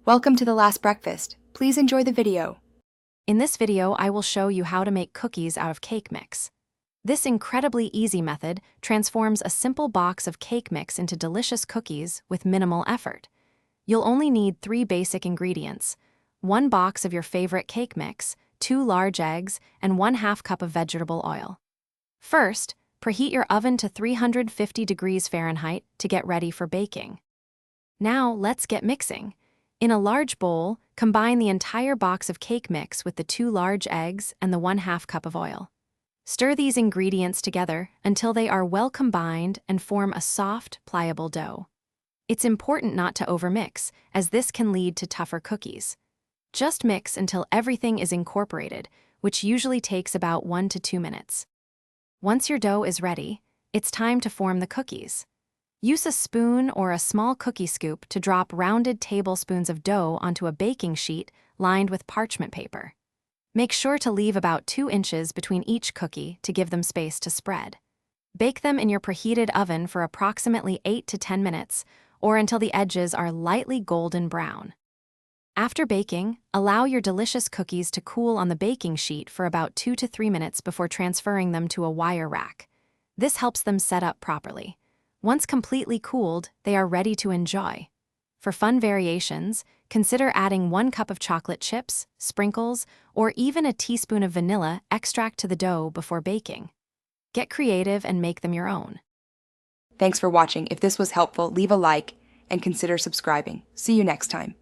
Welcome to The Last Breakfast. Please enjoy the video. In this video, I will show you how to make cookies out of cake mix. This incredibly easy method transforms a simple box of cake mix into delicious cookies with minimal effort. You'll only need 3 basic ingredients: 1 box of your favorite cake mix, 2 large eggs, and 1/2 cup of vegetable oil. First, preheat your oven to 350 degrees Fahrenheit to get ready for baking. Now, let's get mixing. In a large bowl, combine the entire box of cake mix with the 2 large eggs and the 1/2 cup of oil. Stir these ingredients together until they are well combined and form a soft, pliable dough. It's important not to overmix, as this can lead to tougher cookies. Just mix until everything is incorporated, which usually takes about 1 to 2 minutes. Once your dough is ready, it's time to form the cookies. Use a spoon or a small cookie scoop to drop rounded tablespoons of dough onto a baking sheet lined with parchment paper. Make sure to leave about 2 inches between each cookie to give them space to spread. Bake them in your preheated oven for approximately 8 to 10 minutes, or until the edges are lightly golden brown. After baking, allow your delicious cookies to cool on the baking sheet for about 2 to 3 minutes before transferring them to a wire rack. This helps them set up properly. Once completely cooled, they are ready to enjoy. For fun variations, consider adding 1 cup of chocolate chips, sprinkles, or even a teaspoon of vanilla extract to the dough before baking. Get creative and make them your own. Thanks for watching. If this was helpful, leave a like and consider subscribing. See you next time.